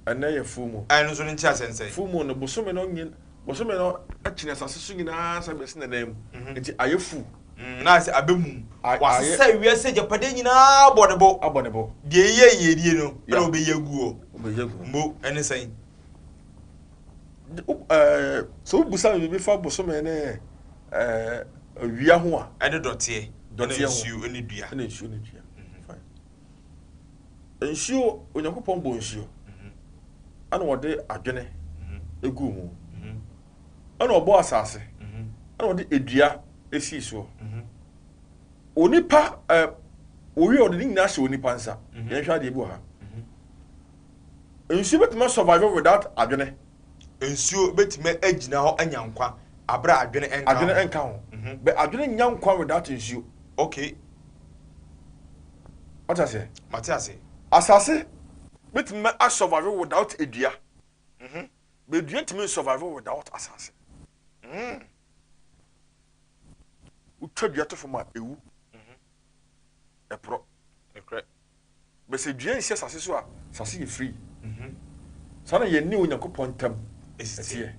and then your full moon I no so ntia sense. full moon no bosome no nyin bosome no akine asase so nyina sa be sene nam enti ayefu Na say abemu. Aye. Was say we say japade nyina bodebo. abonebo De ye die no. Yeah. Na obeya guo. obeyegu Mbo ene say. so busa me bi fa bosome ne awia ho a Ade dotie. Dɔteɛ ho. Nsuo ene dua. na nsuo ne dua fine nsuo Onyankopɔn bɔ nsuo ana wɔde adwene egu mu ana ɔbɔ asase ana wɔde edua esi so onipa owie ɔde ne nyinaa hyɛ onipa nsa yɛn hwɛ adeɛ bi wɔ ha nsuo betuma survive without adwene Nsuo betime agina ho anyankwa. Abra adwene enka. adwene enka ho but adwene nya nkwa without nsuo Okay. what I say Mate ase. asase betuma survive without edua but edua tumi survive without asase utwa dua to fam a ewu epro Ekre. but se dua nsi asase so a asase ye free sana ye ni Onyankopɔn tam esie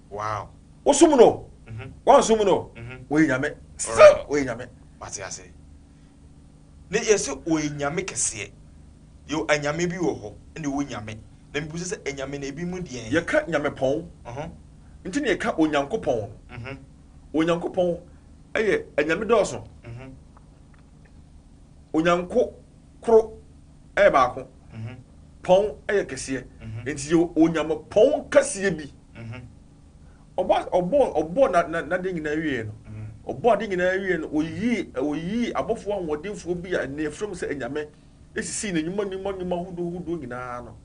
Wow. osum no wan sum no we nyame Alright. we nyame Mate ase. Ne yesi o enyame kese. Yo anyame bi wo ho, ne wo nyame. Na mi bu se enyame na ebi mu de ye ka nyame pon nti ne ye ka Onyankopɔn Onyankopɔn eye anyame dɔso onyanko kro baako pon eye kese nti ye onyame pon kase bi obo na de nyina wie no obo ade nyina wie no oyi abofo anwodefo bi a ne from se anyame esisi na nyuma hudo nyina no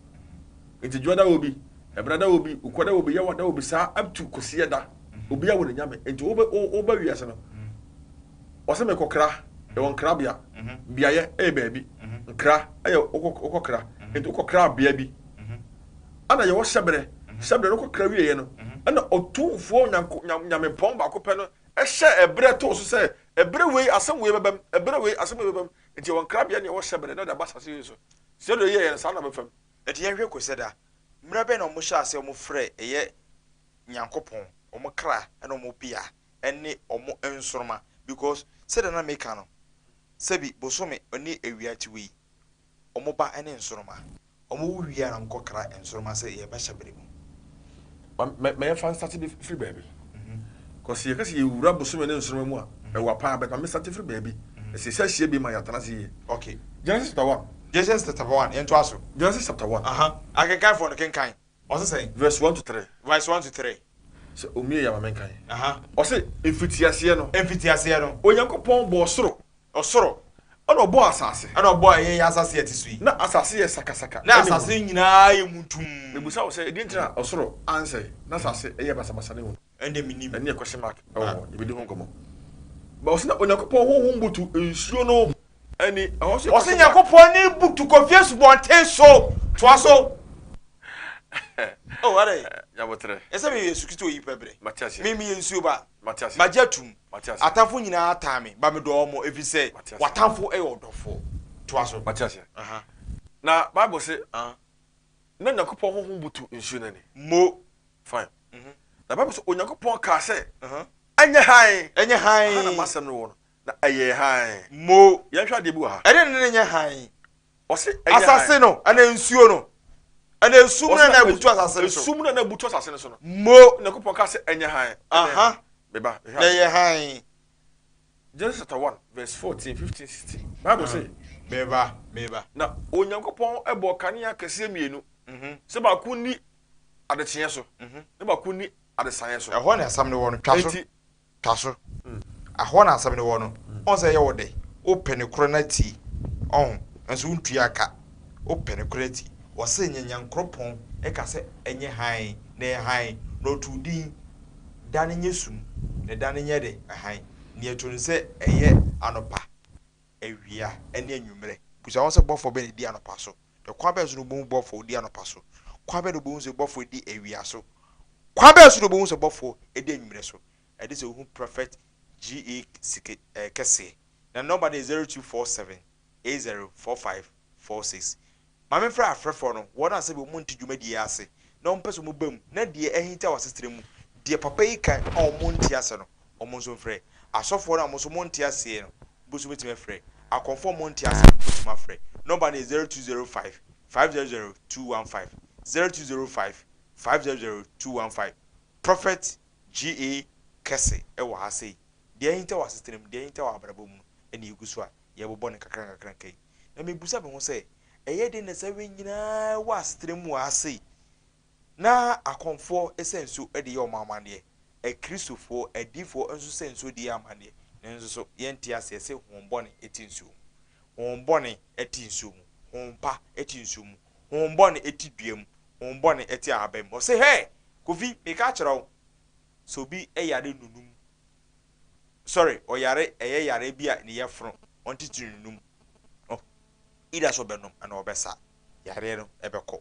nti joda obi ebrada obi ukoda obi yawada obi sa up to kosiye da obi ya wona nyame nti oba wiase no ose me kokra e won krabia biaye baabi nkra aye okokra nti okokra bia bi ana ye wo hyebere no kokra wieye no ana otumfo nyame pon ba ko pe no ehye ebre to so se ebre wei asem wei bebam ebre wei asem wei bebam nti won krabia ne wo hyebere na da basase so se do ye sa na befam eti yenhwe koseda. Mra be na mo sha ase mo frɛ eye nyankopɔn omo kra na omo bia ene omo ensoroma because said na make no sebi bosome oni ewiati wi omo ba ene ensoroma omo wia na mko kra ensoroma se ye ba hyabere mu me fan start be free baby cause ye kase ye wura bosome ne ensoroma mu a e wa pa but me start free baby e se hye bi ma ya tana se ye okay. Genesis chapter 1 Genesis chapter 1 into aso Genesis chapter 1 akenkan for no kenkan also say verse 1 to 3 verse 1 to 3 so omi ya ma menkan o se efitiase no Onyankopɔn bo osoro ana obo asase ana obo ye asase etisui na asase ye sakasaka na asase nyina ye mutum mebusa wo se edi ntina osoro answer na asase ye basabasa ne wo ende minim ene question mark oh ibidi ho komo ba o se na Onyankopɔn honhom butu nsuo no Any also Ɔsɛ Nyankopɔn ne butu kofie subonten so toa so. Oh, what are Yabotre. Ese me Yesu Kristo yi pebre. Matias. Me Yesu ba. Matias. Majatum. Matias. Atamfo nyina atame ba me do omo efi se watamfo e odofo. Toa so. Matias. Aha. Na Bible say na Nyankopɔn honhom butu nsuo na ni. Mo. Fine. Na Bible say Onyankopɔn ka say enye han. Enye han. Na masem no wo na eye han. Mo. Yɛhwɛ de bu ha. Ede ne enye han. Ɔse enye han. Asase no ana nsuo no. Ana esum na butu asase so. Esum na butu asase so no. Mo. Nyankopɔn ka say enye han. Aha. Beba. Na ye han. Genesis chapter 1 verse 14, 15, 16. Bible say Meba. na Onyankopɔn ebo kanea kɛse mienu. Se ba ku ni adekyeɛ so. Ne ba ku ni adesan so. Ɛhɔ na asam ne wɔ no twaso. Ahɔ na asam ne wɔ no. On sɛ yɛ wɔ de. O pene koro na ti. On, nso untu aka. O pene koro ti. Wɔ sɛ nyanyankropɔn e ka sɛ enye han na e han no tu din. Da ne nyesum. Ne da ne nye de han. Ne eto ne sɛ ɛyɛ anopa. Ewia ene anwumre. Busa wɔ sɛ bɔfo be ne di anopa so. The kwabe so no bo bɔfo di anopa so. Kwabe no bo so bɔfo di ewia so. Kwabe so no bo so bɔfo e di anwumre so. E dey say who prophet GE Kese. The number is 0247 804546. Mame fra afrefo no wona se be monti dwumadi ase. Na ompeso mo bam na de ehinta wasestre mu. De papa yi kan o monti ase no. O monso frɛ. Asofo na monso monti ase no. Busu betime frɛ. Akonfo monti ase betime frɛ. Number is 0205 500 215. 0205 500 215. Prophet GA Kese ewa ha sei. De ehinta wasestre mu, de ehinta wa abrabom no. Eni igusu a ye bobɔ ne kakran kai. Na me busa be ho sei. Eye de ne sawe nyina wa astre mu ase na akonfo esenso e de ye omamane e kristofo adifo enso senso de amane nenso so yenti ase se hombone etinso hombone etinso hompa etinso mu hombone etiduam hombone eti abem o se hey kofi me ka kyerɛw so bi eyare nunum sorry oyare eye yare bia ne yefro ontitu nunum ida so benom ana obesa yare no ebekɔ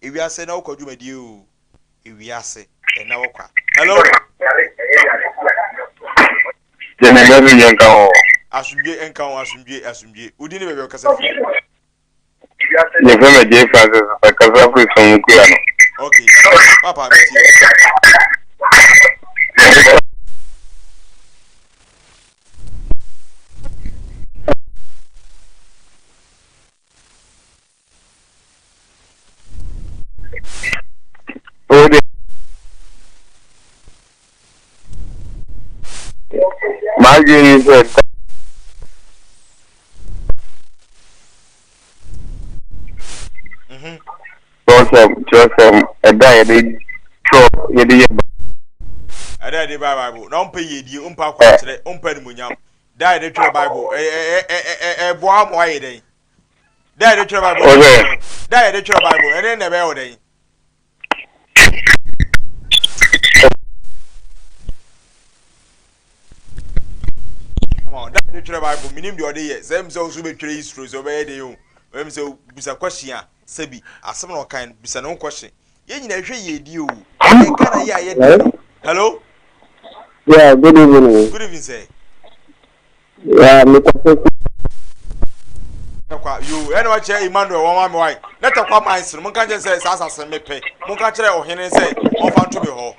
ewiase na okɔ dwumadi o ewiase na wokwa hello jene yabi yenka o asumdwe udi ne bebe okasa fi ye feme je Francis akasa fi son ku ya no okay papa meti Maggie said a diet ada de bible na umpa yedi umpa kwa kire umpa ni munyam da de twa bible boa mo aye den da de twa bible da de twa bible ene na be wo den da de twa bible minim de ode ye sem so so be twa history so be de yo em so bisa question a sabi asem no kan bisa no question ye nyina hwe yedi o e kana ye aye de hello. Yeah, good evening. Good evening, sir. Yeah, Mr. You anyway, Chair Emmanuel, one why. Let a come my son. Munka just says, as I may pay. Munka Chair or Henry say, or found to be home.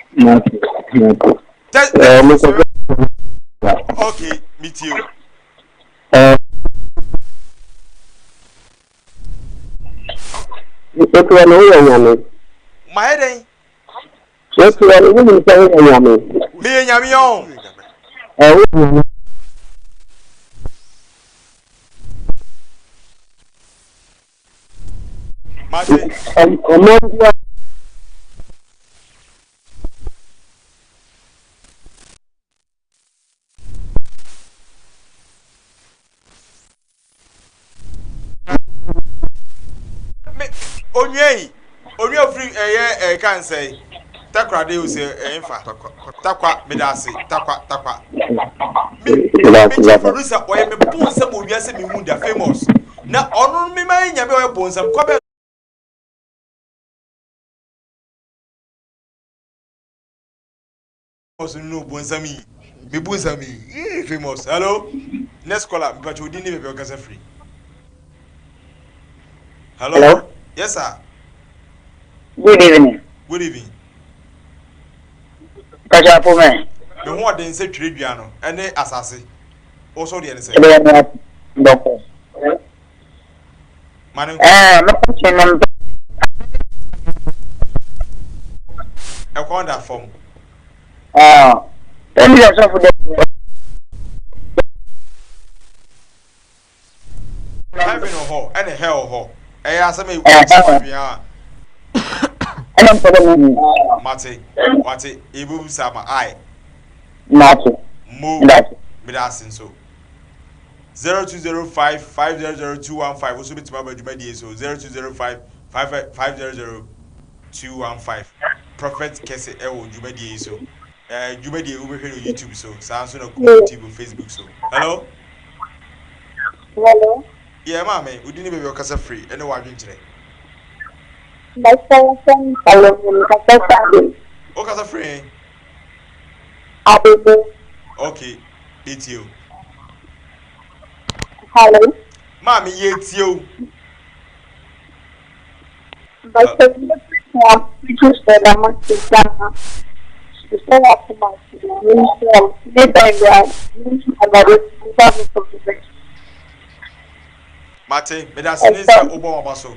Okay, meet you. My head. Yes, you are even saying, me and Yamion. Onye free can't say. takwa de o se enfa takwa me da se takwa me producer oye me bon sam obi ase me hu da famous na onu me man nya me oye bon sam ko be no bon sam yi me bon sam yi famous hello next caller me pacho di ni be o kasa free hello yes sir good evening Kaja po me me ho den se twire dua no ene asase o so de ne se doctor manu me question nam e ko under form tell me yourself the heaven or ho and hell ho e ya se me ko bia I'm telling Mate, Ibu Sama, I, Mate, move, Midasin so 0205 500 also be to my body, so 0205 500 215. Prophet Kese Ewo, Jumedi, so Jumedi over here on YouTube, so Samsung or YouTube Facebook, so hello. Yeah, mammy, we didn't even work as a free, and no one today. My son, Okay, a free. Okay, it's you. Hello. Mommy, it's you. My son, I must be done. She said, after my Mate, but that's Obama Basso.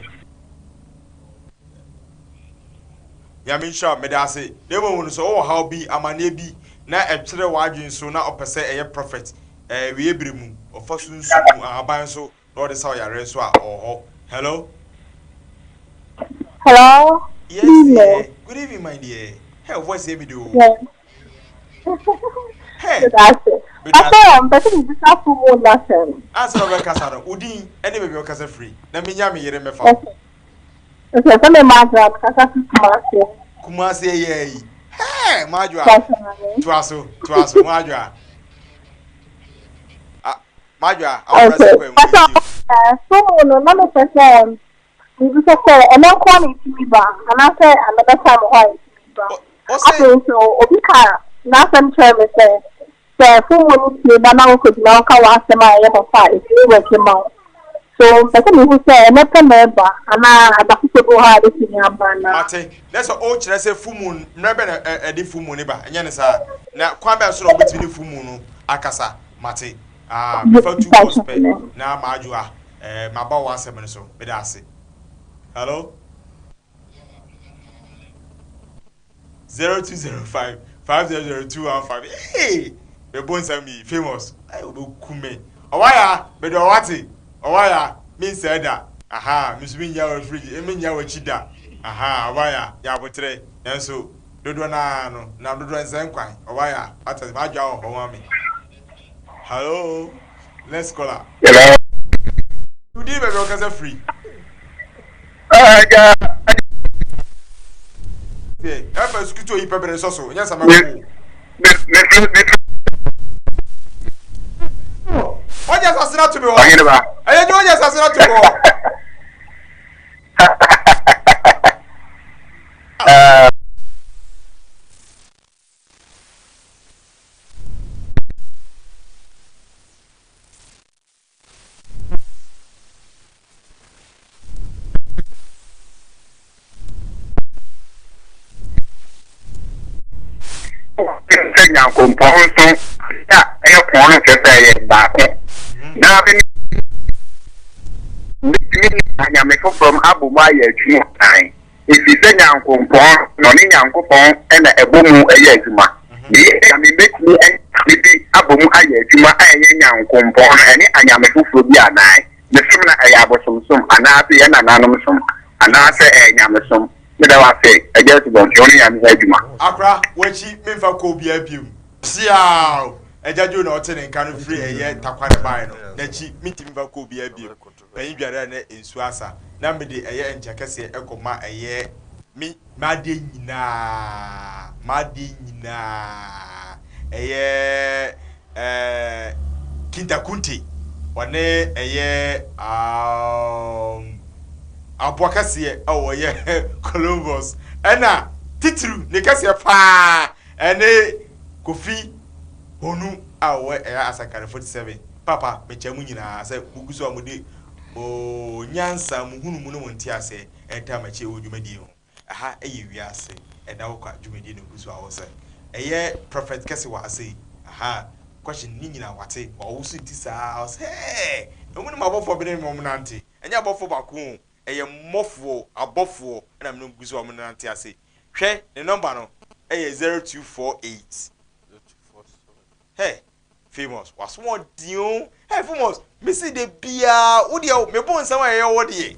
Yamisha, Medase, they won't so how be a man be na a chere wagin so na opese a prophet. We ebrimu or fasun so aban so Lord is how your so or hello. Hello. Yes, good evening, my dear. Hey, what's the video? Hey, that's it. I'm betting this up for one lesson. Answer over Casano, Udin, anyway, your casa free. Let me yam here in my phone. Okay, so me Majwa, Kumasi, yea. Hey, Majwa. Twaso, Majwa. Majwa, I'll press it. So, no, none of us. We just say, and then quality me back, and I say another time why. I think so, Obika, nothing term is there. So, who will now could now come after my ever fight if you were him out. So, the thing who say, I'm not a member, and I have to go hard if you have one. Mate, that's an old chess, a full moon, never a different moon, and Yanisa. Now, Quamba sort between the full moon, Akasa, Mate, before 2 prospect. Now, Majua, my bow was 7 so, Bedasi. Hello? 0205 500 Hey, the bones are me famous. I will be kume. Owaya, but the wati. Owaya means said that. Aha, Miss Minya free. Eminya chida. Aha, Owaya, Yabotre. And so, Dodwana no, now Dodwan Zanquai. Owaya, at the Maja or Hawami. Hello? Let's call her. Hello. You did a free. Yeah. I'm a scuto in Pepper Soso. Yes, I'm a what just has not to be? I enjoy just has not to go. Yang kumpul tu, ya, ayo pulang ke saya baku. Nah, ini hanya mereka from Abu Bakar cuma naik. Isi yang kumpul, noni yang kumpul, ena ebumu aye cuma. Ni kami mesti ni Abu Bakar cuma aye yang kumpul, ini hanya mereka from dia naik. Mesti mana ayah bersum-sum, anak tu yang anak sum, anak saya yang bersum. Mida wa say, I just want you and Eduma. Akra, when she mean for Kobe abuse. Siao, a judge no ten can free a year taquana bino. Then she meeting for Kobe abuse. When you are in Suasa, Namedy a year and Jacassi Echo Ma a year me made nyina eye Kintakunti one eye Abwakasiye ye Columbus ena titru ne kase pa ene Kofi Honu awe asakare 47 papa mechamu nyina se buguso amode o nyansa muhunu mu no wonti ase eta machi odwumadi ho aha eye wiase eda wo kwa dwumadi no buguso awo se eye prophet kase wa ase aha question ni nyina wate wa wo su ti sa hey omunu mabofo bi ne mo nante enya abofo bako eye mmofo abofo na me no buguso am nante ase hwe ne number no eye 0248 hey famous was one dio hey famous me see the bia wo de me bon sam aye wo de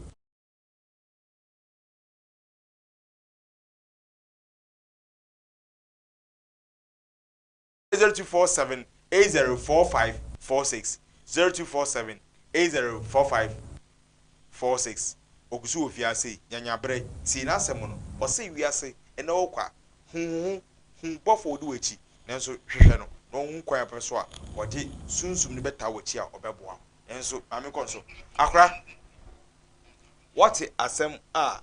0247 804546 0247 804546 okusu ofiase nyanya bre ti na asem no o se wiase e na okwa hu bofo do echi nanso hwehwe no no hu kwan peso a odi sunsum ni beta wachi a obeboa nanso ame konso akra what asem a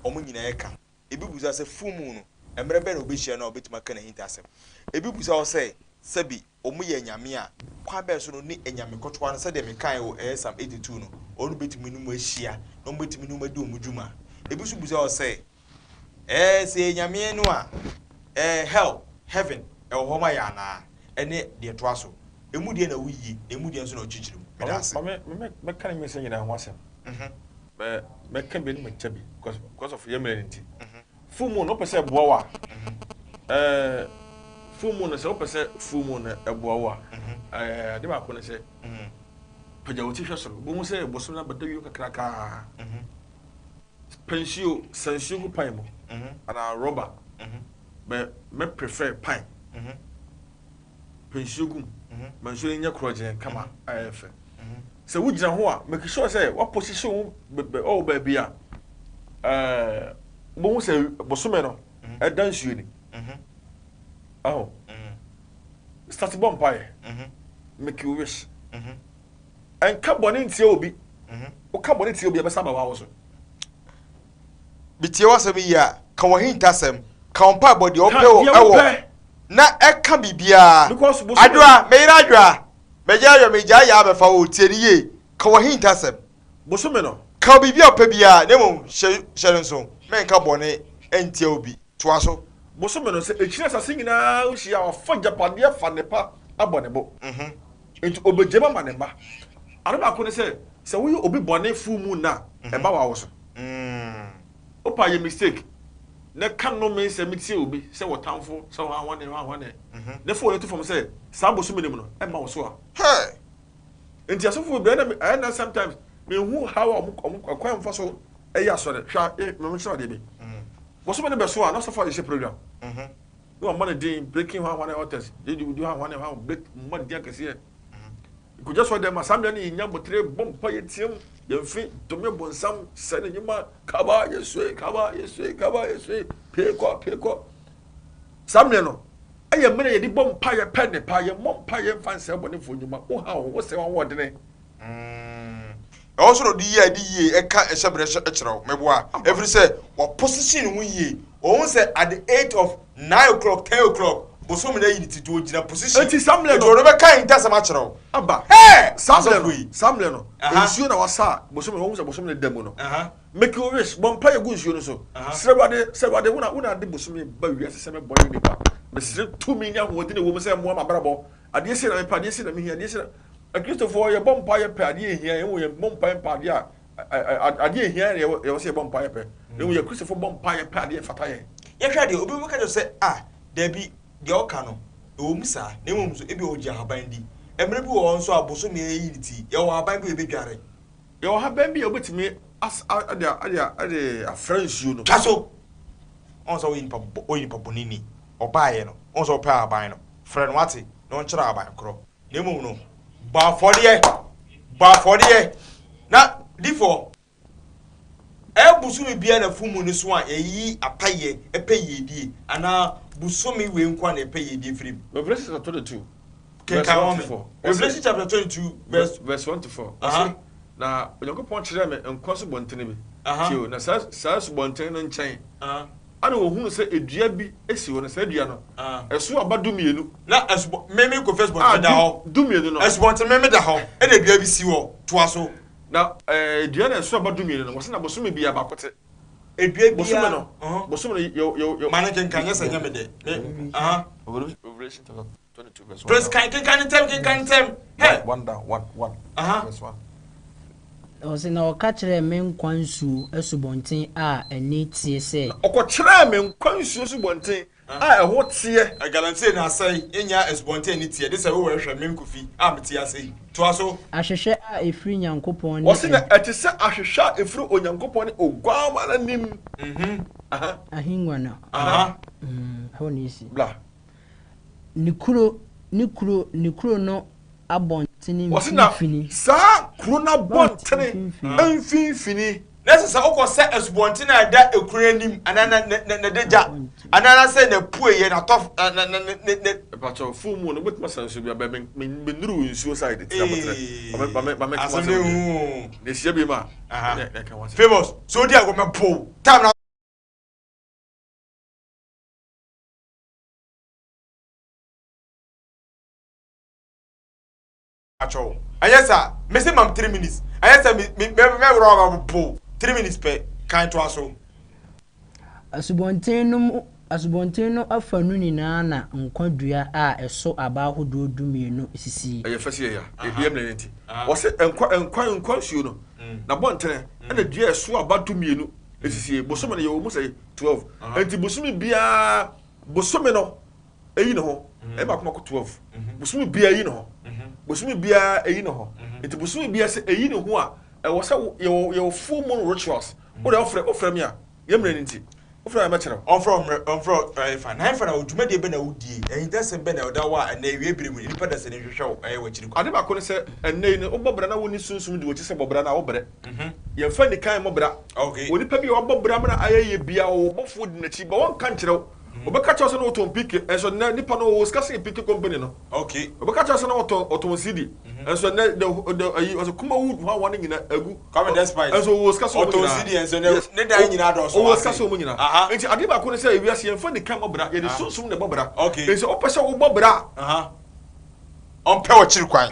omunyina yeka ebi buza se fumu no emre be na obehia na obetima kana hinta asem ebi buza o se sabi omuye nyame a kwa be so no ni enyame kotwa no se de mekan o Psalm 82 no onu betimi nu mu ahia no betimi nu madu omudwuma ebi so buza o se se nyame no a hell heaven homa ya na ene de to aso emu de na wuyi emu de so na ochichirim me kan me se nyina ho asem me kan be ni me chabi because of yemenity fumu no pese boa wa fumu no se o pese fumu no eboa wa de ba ko ne se paja wo ti hwe so bo mu se boso na badawi kakraka pensio sensio ku pan mo ana rubber me prefer pine pensio gum mansio nya kroje kama ayefe se wujina ho a make sure say what position o ba bia bo mu se bosome no e dansuo ni start bomb pie make you wish and carbon ntie obi o carbon ntie obi be saba wa wo so bitie wasem ya ka wo hintasem ka ompa body o pe o ewo na eka bibia adwa meira adwa meja ya be fa o tieriye ka wo hintasem bosome no ka bibia o pe bia nemo hye nso men ka bone entie obi toa so bosome no se echire sase nyina o hia ofo japade fa nepa abone bo enti obejema manemba araba ko ne se wo obi bone fu mu na e ba wa wo so opa ye mistake ne kan no me se mitie obi se wotamfo se wa wane ne fo yetu from say sambo so menim no e ma wo so a hey enti asofo be na sometimes me hu how akwan fo so e ya so de hwa me sure de be wo so me be so a na so for the program no man dey breaking one others they do one break man dey akese ko just for them asambia ni nya botre bom pa yetiem yemfi to me bonsam sene nyima kaba yesu peko samle no aye mene yedi bom pa ye pen ne pa ye mom pa ye fanse bone fo nyuma wo ha wo se won wodene also di ye e ka ehyebre ehkyerɛw meboa every say what position hu ye o say at the 8 of 9 o'clock 10 o'clock bosom na yi ti to gina position enti samle no to be kan intasem akyerɛw aba hey samle no ensuo na wasa bosom no wo bosom na demo no make you wish bom pa ye gu nsuo no so sebade una de bosom ba wi asese me boy nipa be sire 2 million ho de wo mo se mo mabrabo ade se na me pa ade se na me hia ade se na Christopher ye bom pa ye pa ade hia ye wo ye bom pa ade a ade hia ye wo se bom pa ye pe ye wo ye Christopher bom pa ye pa ade fata ye ye hwa de obi ka se Debbie de okano ewumsa na emumso ebi oji haban di emre bi wo nso aboso me yiriti ye wo haban bi ebedware ye wo haban bi obetimi as ade a friends you no kaso onso wo yin bonini obaye no onso pa haban no friend wati no nchira haban kro na emum no ba fodie na difo busumi bia na fumu ni so a eyi apaye epeyedie ana busumi we nkwa na epeyedie free Revelation chapter 22 Revelation chapter 22 verse 1 to 4 na Onyankopɔn kyerɛ me nkɔso bɔntene bi tio na saa bɔntene no nkyɛn ana ohunu sɛ edua bi esi wɔ na saa dua no ɛso abadu mienu na ɛso meme ko first bɔntene da hɔ du mienu no ɛso bɔntene meme da hɔ ɛna dua bi si hɔ toa so na dua na ɛso abadu mienu no wɔsɛ na bosome bi abakote edua bi bosome no yo manake nkanye sɛ nyame de Revelation chapter 22 verse 1 press can tem hey one down one verse 1 ɔsɛ na ɔka kyerɛ me nkwa nsuo asubɔnten a ɛne tie sɛ ɔkɔkyerɛ me nkwa nsuo asubɔnten a ɛho tie agalantie na asai enya asubɔnten ne tie de sɛ wo hwɛ me nkofi a mete asai toa so ahwehwɛ a ɛfiri nyankopɔn ne ɔsɛ na ɛte sɛ ahwehwɛ a ɛfiri onyankopɔn ne oguama na nim ahengua no hɔ ne si bla ne kuro no abɔntene mfimfini saa kuro na bɔntene mfimfini nese sa okɔ sɛ asubɔntene a da ekuro anim anana na deja anana sɛ na pueye na tof ne pacho fu mu no betima sanso bia me nuru nsuo side ti amotre ba me ne sia bi ma famous so dia go me po time na acho ayesa me say mam 3 minutes ayesa me rob po 3 minutes per kan to aso asubɔnten no afanu nyinaa na nkwadua a ɛso aba ahodoɔ dumienu sisi ɛyɛ fɛsi ya yɛm na nti wɔse nkwa nsuo no na bɔntene ɛna dua ɛso aba dumienu sisi bosome no yɛ wo mu sɛ 12 enti bosome bia bosome no eyi ne ho e ba kuma ko 12 bosome bia eyi ne ho bosome bia eyi ne ho enti bosome bia sɛ eyi ne ho a ɛwɔ sɛ yɛ full moon rituals wo da ofrɛ me a yɛm na nti ofra ma kyerɛ on from fa na fa na oduma de be na wodie ehin dase be na oda wa na ewie bere mu nipa dase ne hwehwɛ wa kyiri ko ade ba ko ne sɛ enei ne obobra na woni sunsum de wo kyese bobra na wo bre ye fa ni kan mobra okay woni pa bi wo bobra na ayeye bia wo bofo de na chi ba won kan kyerɛ obeka kyerɛ sɛ no oton pike enso na nipa no wo skase pike company no okay obeka kyerɛ sɛ no oton cd enso na de ayi also kuma wood ho one nyina agu come despite enso wo skase oton cd enso ne dan nyina do so wo skase mo nyina enti ade ba ko ne sɛ ewiase ye fa ni kan mobra ye de sunsum ne bobra enso opɛ sɛ wo bobra on pɛ wo kyiri kwan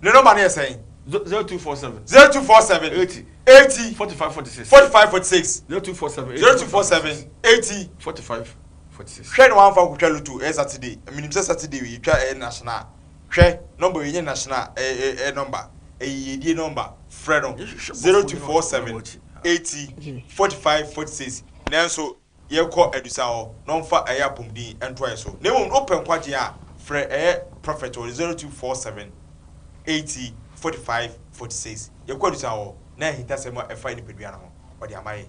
ne no ma ne yɛ 0247 80 45 46 0247 80 45 46 hwɛ no wan fa kutwa lutu Saturday minim sɛ Saturday we twa national hwɛ number we national number yedie number frɛ no 0247 80 45 46 nanso yɛkɔ adusa hɔ no mfa apomdin ɛntoa so na mmom open kwagye a frɛ prophet 0247 80 45 46 yɛkɔ adusa hɔ na hita sɛ mo ɛfa ni pedua no ho ɔde amaye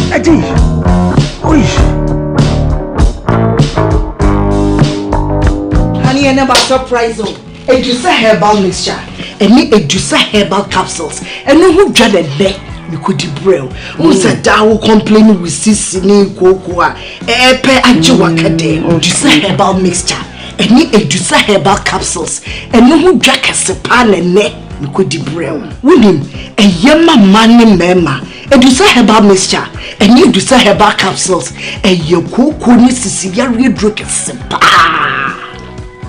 Adi oi honey I never surprise you Edusa herbal mixture and Edusa herbal capsules and who dreaded there you could brew unsa dawo complain with sisini kokua epe ajiwakade Edusa herbal mixture and Edusa herbal capsules and who drink a sepan and neck you could brew winning a yama money mema Edusa herbal mixture and Edusa herbal capsules and your cocoa Sicilia drink a sepa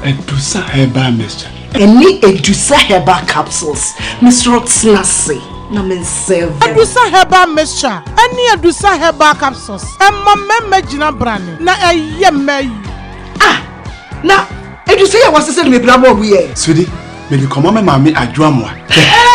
Edusa herbal mixture and Edusa herbal capsules Mr. Rotsnasi Namen Seven Edusa herbal mixture and Edusa herbal capsules and Mamma Gina Brand na a yemme na Edusa was the same with Bravo we Sweetie, maybe come on, mammy, I draw more.